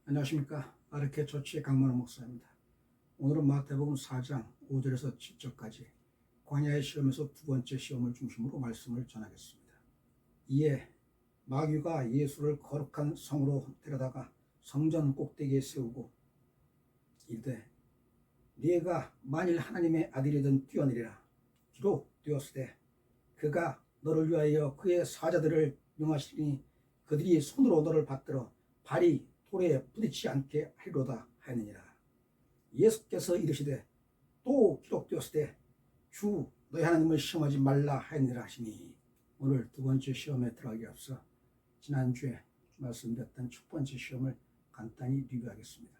안녕하십니까. 아르케 처치의 강만호 목사입니다. 오늘은 마태복음 4장 5절에서 7절까지 광야의 시험에서 두 번째 시험을 중심으로 말씀을 전하겠습니다. 이에 마귀가 예수를 거룩한 성으로 데려다가 성전 꼭대기에 세우고 이르되 네가 만일 하나님의 아들이든 뛰어내리라. 기록 되었으되 그가 너를 위하여 그의 사자들을 명하시니 그들이 손으로 너를 받들어 발이 돌에 부딪히지 않게 하리로다 하느니라. 예수께서 이르시되 또 기록되었으되 주 너희 하나님을 시험하지 말라 하느니라 하시니, 오늘 두 번째 시험에 들어가기 앞서 지난주에 말씀드렸던 첫 번째 시험을 간단히 리뷰하겠습니다.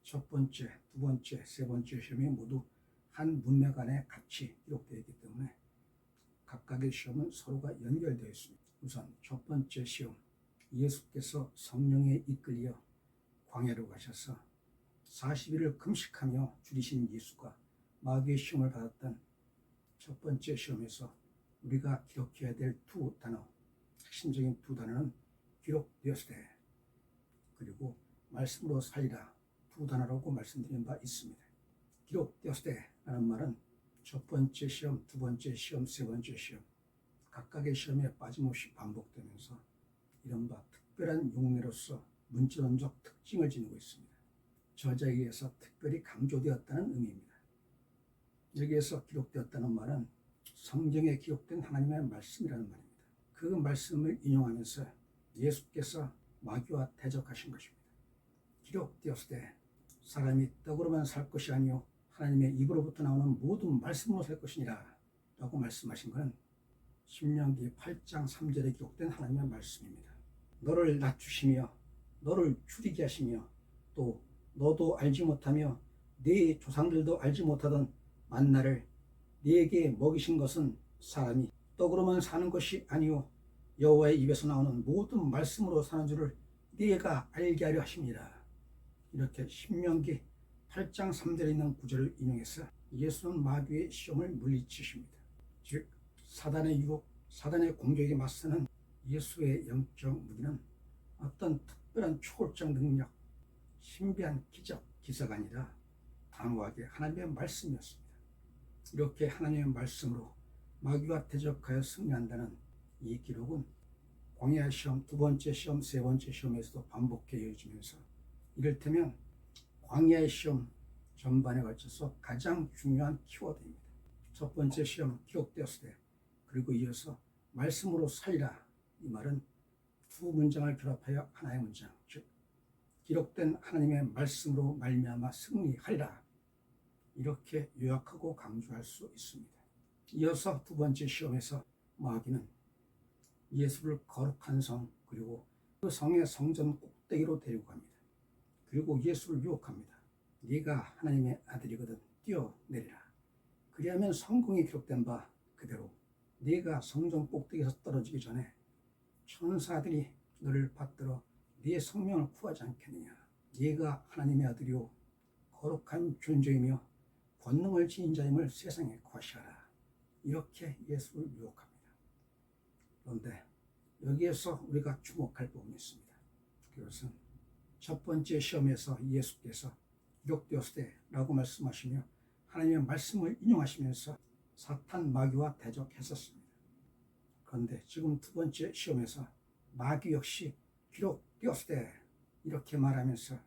첫 번째, 두 번째, 세 번째 시험이 모두 한 문맥 안에 같이 기록되어 있기 때문에 각각의 시험은 서로가 연결되어 있습니다. 우선 첫 번째 시험, 예수께서 성령에 이끌려 광야로 가셔서 40일을 금식하며 줄이신 예수가 마귀의 시험을 받았던 첫 번째 시험에서 우리가 기록해야 될 두 단어, 핵심적인 두 단어는 기록되었으되 그리고 말씀으로 살리라 두 단어라고 말씀드린 바 있습니다. 기록되었으되 라는 말은 첫 번째 시험, 두 번째 시험, 세 번째 시험 각각의 시험에 빠짐없이 반복되면서 이른바 특별한 용례로서 문자론적 특징을 지니고 있습니다. 저자에 의해서 특별히 강조되었다는 의미입니다. 여기에서 기록되었다는 말은 성경에 기록된 하나님의 말씀이라는 말입니다. 그 말씀을 인용하면서 예수께서 마귀와 대적하신 것입니다. 기록되었으되 사람이 떡으로만 살 것이 아니요 하나님의 입으로부터 나오는 모든 말씀으로 살 것이니라 라고 말씀하신 것은 신명기 8장 3절에 기록된 하나님의 말씀입니다. 너를 낮추시며 너를 줄이게 하시며 또 너도 알지 못하며 네 조상들도 알지 못하던 만나를 네게 먹이신 것은 사람이 떡으로만 사는 것이 아니요 여호와의 입에서 나오는 모든 말씀으로 사는 줄을 네가 알게 하려 하심이라. 이렇게 신명기 8장 3절에 있는 구절을 인용해서 예수는 마귀의 시험을 물리치십니다. 즉 사단의 유혹, 사단의 공격에 맞서는 예수의 영적 무기는 어떤 특별한 초월적 능력, 신비한 기적, 기사가 아니라 단호하게 하나님의 말씀이었습니다. 이렇게 하나님의 말씀으로 마귀와 대적하여 승리한다는 이 기록은 광야 시험, 두 번째 시험, 세 번째 시험에서도 반복해 이어지면서 이를테면 광야의 시험 전반에 걸쳐서 가장 중요한 키워드입니다. 첫 번째 시험 기록되었으되 그리고 이어서 말씀으로 살리라, 이 말은 두 문장을 결합하여 하나의 문장, 즉 기록된 하나님의 말씀으로 말미암아 승리하리라, 이렇게 요약하고 강조할 수 있습니다. 이어서 두 번째 시험에서 마귀는 예수를 거룩한 성 그리고 그 성의 성전 꼭대기로 데리고 갑니다. 그리고 예수를 유혹합니다. 네가 하나님의 아들이거든 뛰어내리라. 그리하면 성경에 기록된 바 그대로 네가 성전 꼭대기에서 떨어지기 전에 천사들이 너를 받들어 네 성명을 구하지 않겠느냐. 네가 하나님의 아들이요 거룩한 존재이며 권능을 지닌 자임을 세상에 과시하라. 이렇게 예수를 유혹합니다. 그런데 여기에서 우리가 주목할 부분이 있습니다. 그것은 첫 번째 시험에서 예수께서 기록되었으되 라고 말씀하시며 하나님의 말씀을 인용하시면서 사탄 마귀와 대적했었습니다. 그런데 지금 두 번째 시험에서 마귀 역시 기록되었으되 이렇게 말하면서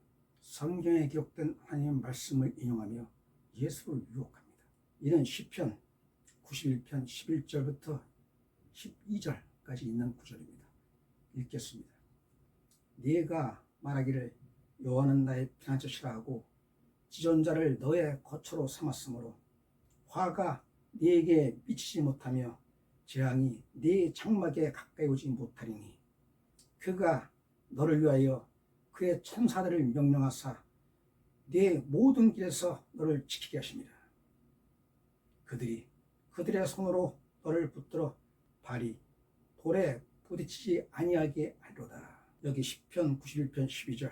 성경에 기록된 하나님의 말씀을 인용하며 예수를 유혹합니다. 이는 시편 91편 11절부터 12절까지 있는 구절입니다. 읽겠습니다. 네가 말하기를 여호와는 나의 피난처시라 하고 지존자를 너의 거처로 삼았으므로 화가 네게 미치지 못하며 재앙이 네 장막에 가까이 오지 못하리니 그가 너를 위하여 그의 천사들을 명령하사 네 모든 길에서 너를 지키게 하십니다. 그들이 그들의 손으로 너를 붙들어 발이 돌에 부딪히지 아니하게 하리로다. 여기 시편 91편 12절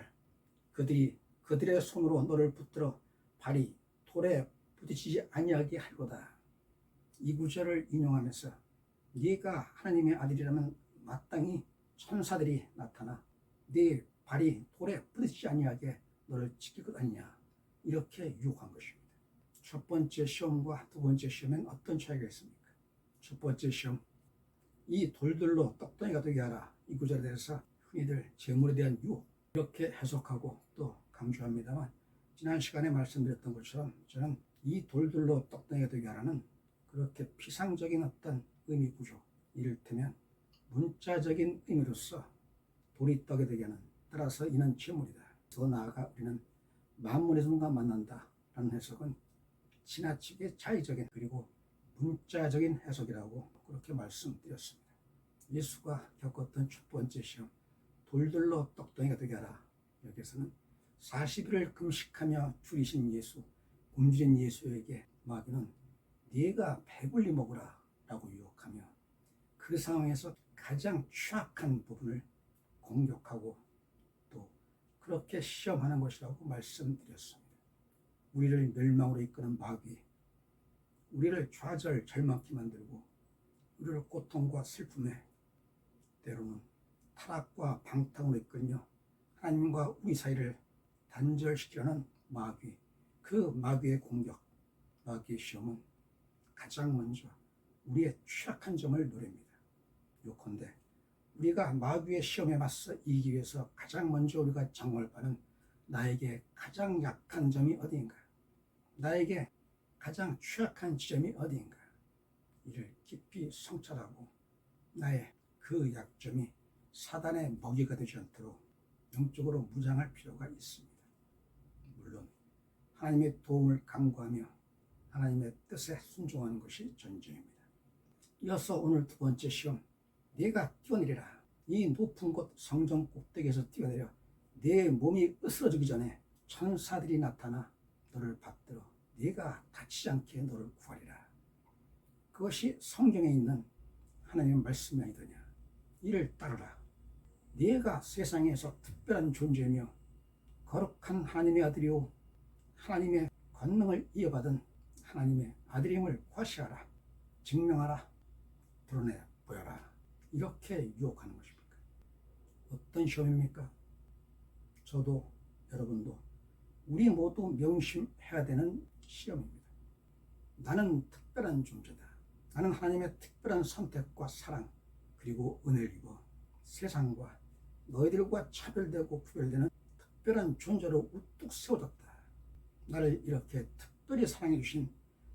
그들이 그들의 손으로 너를 붙들어 발이 돌에 부딪히지 아니하게 하리로다. 이 구절을 인용하면서 네가 하나님의 아들이라면 마땅히 천사들이 나타나 네 발이 돌에 부딪히지 아니하게 너를 지킬 것 아니냐, 이렇게 유혹한 것입니다. 첫 번째 시험과 두 번째 시험엔 어떤 차이가 있습니까? 첫 번째 시험, 이 돌들로 떡덩이가 되게 하라, 이 구절에 대해서 흔히들 재물에 대한 유혹, 이렇게 해석하고 또 강조합니다만, 지난 시간에 말씀드렸던 것처럼 저는 이 돌들로 떡덩이가 되게 하라는 그렇게 피상적인 어떤 의미 구조, 이를테면 문자적인 의미로서 돌이 떡이 되게 하는, 따라서 이는 재물이다. 더 나아가 우리는 만물의 손과 만난다 라는 해석은 지나치게 자의적인 그리고 문자적인 해석이라고 그렇게 말씀드렸습니다. 예수가 겪었던 첫 번째 시험, 돌들로 떡덩이가 되게 하라, 여기에서는 40일을 금식하며 줄이신 예수, 굶주린 예수에게 마귀는 네가 배불리 먹으라 라고 유혹하며 그 상황에서 가장 취약한 부분을 공격하고 또 그렇게 시험하는 것이라고 말씀드렸습니다. 우리를 멸망으로 이끄는 마귀, 우리를 좌절 절망케 만들고 우리를 고통과 슬픔에, 때로는 타락과 방탕으로 이끌며 하나님과 우리 사이를 단절시키려는 마귀, 그 마귀의 공격, 마귀의 시험은 가장 먼저 우리의 취약한 점을 노립니다. 요컨대 우리가 마귀의 시험에 맞서 이기기 위해서 가장 먼저 우리가 장을 바는 나에게 가장 약한 점이 어디인가, 나에게 가장 취약한 지점이 어디인가, 이를 깊이 성찰하고 나의 그 약점이 사단의 먹이가 되지 않도록 영적으로 무장할 필요가 있습니다. 물론 하나님의 도움을 간구하며 하나님의 뜻에 순종하는 것이 전쟁입니다. 이어서 오늘 두 번째 시험, 네가 뛰어내리라. 이 높은 곳 성전 꼭대기에서 뛰어내려 내 몸이 으스러지기 전에 천사들이 나타나 너를 받들어 네가 다치지 않게 너를 구하리라. 그것이 성경에 있는 하나님의 말씀이 아니더냐. 이를 따르라. 네가 세상에서 특별한 존재며 거룩한 하나님의 아들이요 하나님의 권능을 이어받은 하나님의 아들임을 과시하라. 증명하라. 드러내 보여라. 이렇게 유혹하는 것입니까? 어떤 시험입니까? 저도 여러분도 우리 모두 명심해야 되는 시험입니다. 나는 특별한 존재다. 나는 하나님의 특별한 선택과 사랑 그리고 은혜를 입어 세상과 너희들과 차별되고 구별되는 특별한 존재로 우뚝 세워졌다. 나를 이렇게 특별히 사랑해 주신,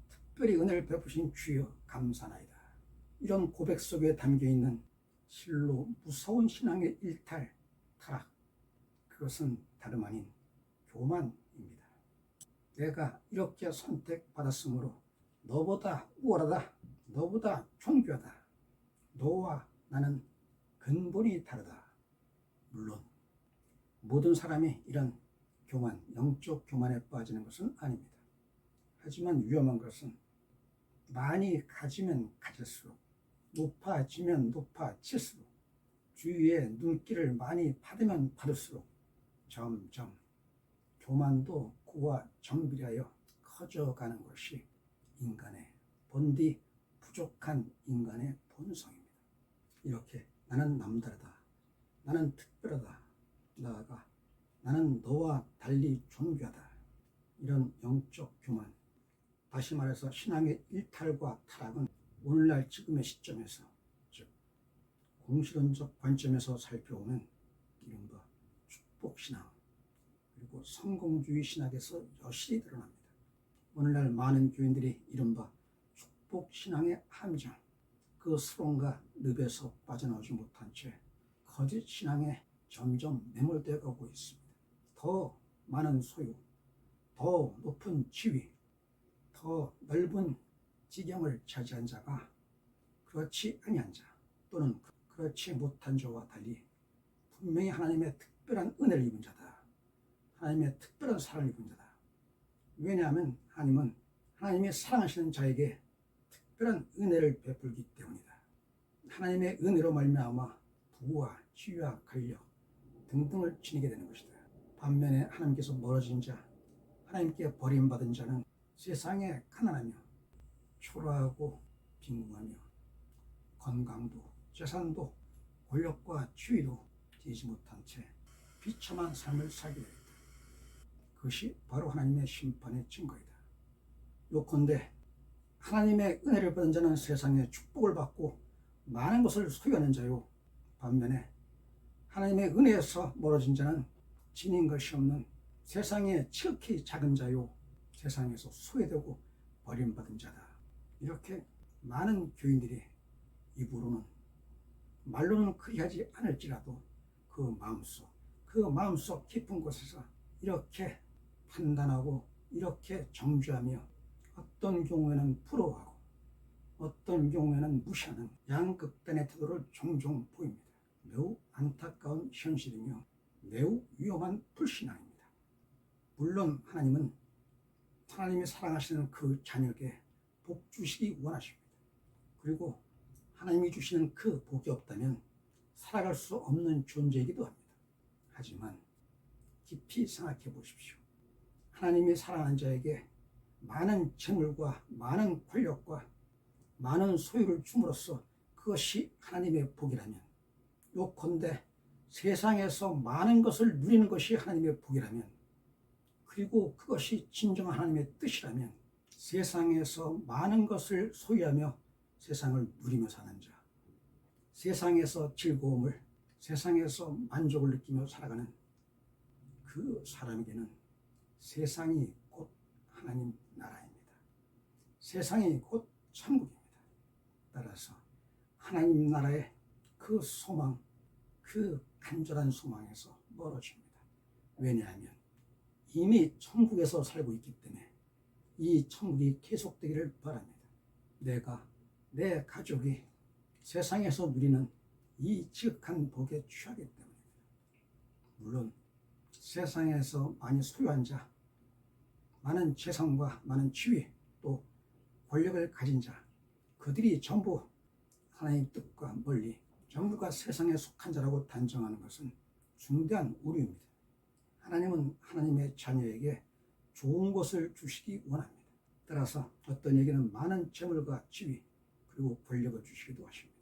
특별히 은혜를 베푸신 주여 감사나이다. 이런 고백 속에 담겨있는 실로 무서운 신앙의 일탈, 타락, 그것은 다름 아닌 교만입니다. 내가 이렇게 선택받았으므로 너보다 우월하다, 너보다 존귀하다, 너와 나는 근본이 다르다. 물론 모든 사람이 이런 교만, 영적 교만에 빠지는 것은 아닙니다. 하지만 위험한 것은 많이 가지면 가질수록, 높아지면 높아질수록, 주위의 눈길을 많이 받으면 받을수록 점점 교만도 그와 정비하여 커져가는 것이 인간의 본디 부족한 인간의 본성입니다. 이렇게 나는 남다르다, 나는 특별하다, 나아가 나는 너와 달리 존귀하다, 이런 영적 교만, 다시 말해서 신앙의 일탈과 타락은 오늘날 지금의 시점에서, 즉 공실론적 관점에서 살펴보면 이른바 축복신앙 그리고 성공주의 신학에서 여실히 드러납니다. 오늘날 많은 교인들이 이른바 축복신앙의 함정, 그 수렁과 늪에서 빠져나오지 못한 채 거짓 신앙에 점점 매몰되어 가고 있습니다. 더 많은 소유, 더 높은 지위, 더 넓은 지경을 차지한 자가 그렇지 아니한 자, 또는 그렇지 못한 자와 달리 분명히 하나님의 특별한 은혜를 입은 자다, 하나님의 특별한 사랑을 입은 자다. 왜냐하면 하나님은 하나님의 사랑하시는 자에게 특별한 은혜를 베풀기 때문이다. 하나님의 은혜로 말미암아 부와 지위와 권력 등등을 지니게 되는 것이다. 반면에 하나님께서 멀어진 자, 하나님께 버림받은 자는 세상에 가난하며 초라하고 빈궁하며 건강도 재산도 권력과 지위도 되지 못한 채 비참한 삶을 살게 되었다. 그것이 바로 하나님의 심판의 증거이다. 요컨대 하나님의 은혜를 받은 자는 세상에 축복을 받고 많은 것을 소유하는 자요, 반면에 하나님의 은혜에서 멀어진 자는 지닌 것이 없는 세상에 지극히 작은 자요, 세상에서 소외되고 버림받은 자다. 이렇게 많은 교인들이 입으로는, 말로는 그리하지 않을지라도 그 마음속 깊은 곳에서 이렇게 판단하고 이렇게 정죄하며 어떤 경우에는 부러워하고 어떤 경우에는 무시하는 양극단의 태도를 종종 보입니다. 매우 안타까운 현실이며 매우 위험한 불신앙입니다. 물론 하나님은 하나님이 사랑하시는 그 자녀에게 복 주시기 원하십니다. 그리고 하나님이 주시는 그 복이 없다면 살아갈 수 없는 존재이기도 합니다. 하지만 깊이 생각해 보십시오. 하나님이 사랑하는 자에게 많은 재물과 많은 권력과 많은 소유를 줌으로써 그것이 하나님의 복이라면, 요컨대 세상에서 많은 것을 누리는 것이 하나님의 복이라면, 그리고 그것이 진정한 하나님의 뜻이라면, 세상에서 많은 것을 소유하며 세상을 누리며 사는 자, 세상에서 즐거움을, 세상에서 만족을 느끼며 살아가는 그 사람에게는 세상이 곧 하나님 나라입니다. 세상이 곧 천국입니다. 따라서 하나님 나라의 그 소망, 그 간절한 소망에서 멀어집니다. 왜냐하면 이미 천국에서 살고 있기 때문에 이 천국이 계속되기를 바랍니다. 내가, 내 가족이 세상에서 누리는 이 지극한 복에 취하기 때문입니다. 물론 세상에서 많이 소유한 자, 많은 재산과 많은 지위, 또 권력을 가진 자, 그들이 전부 하나님 뜻과 멀리 전부가 세상에 속한 자라고 단정하는 것은 중대한 오류입니다. 하나님은 하나님의 자녀에게 좋은 것을 주시기 원합니다. 따라서 어떤 에게는 많은 재물과 지위, 그리고 권력을 주시기도 하십니다.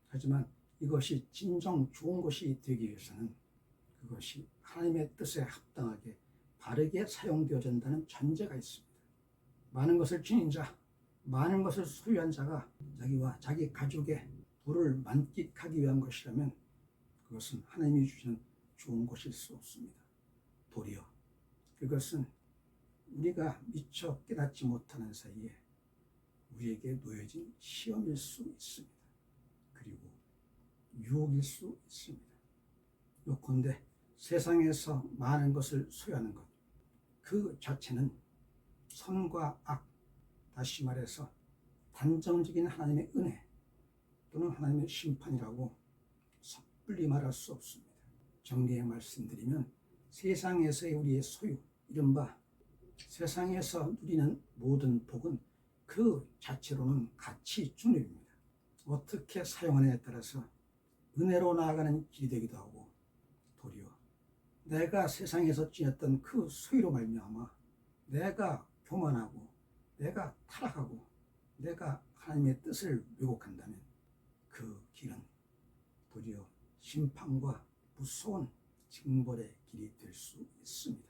하지만 이것이 진정 좋은 것이 되기 위해서는 그것이 하나님의 뜻에 합당하게 바르게 사용되어야 한다는 전제가 있습니다. 많은 것을 지닌 자, 많은 것을 소유한 자가 자기와 자기 가족의 부를 만끽하기 위한 것이라면 그것은 하나님이 주시는 좋은 것일 수 없습니다. 도리어 그것은 우리가 미처 깨닫지 못하는 사이에 우리에게 놓여진 시험일 수 있습니다. 그리고 유혹일 수 있습니다. 요컨대 세상에서 많은 것을 소유하는 것, 그 자체는 선과 악, 다시 말해서 단정적인 하나님의 은혜 또는 하나님의 심판이라고 섣불리 말할 수 없습니다. 정리해 말씀드리면 세상에서의 우리의 소유, 이른바 세상에서 누리는 모든 복은 그 자체로는 가치 중립입니다. 어떻게 사용하느냐에 따라서 은혜로 나아가는 길이 되기도 하고, 도리어 내가 세상에서 지녔던 그 소유로 말미암아 내가 교만하고 내가 타락하고 내가 하나님의 뜻을 왜곡한다면 그 길은 도리어 심판과 무서운 징벌의 길이 될 수 있습니다.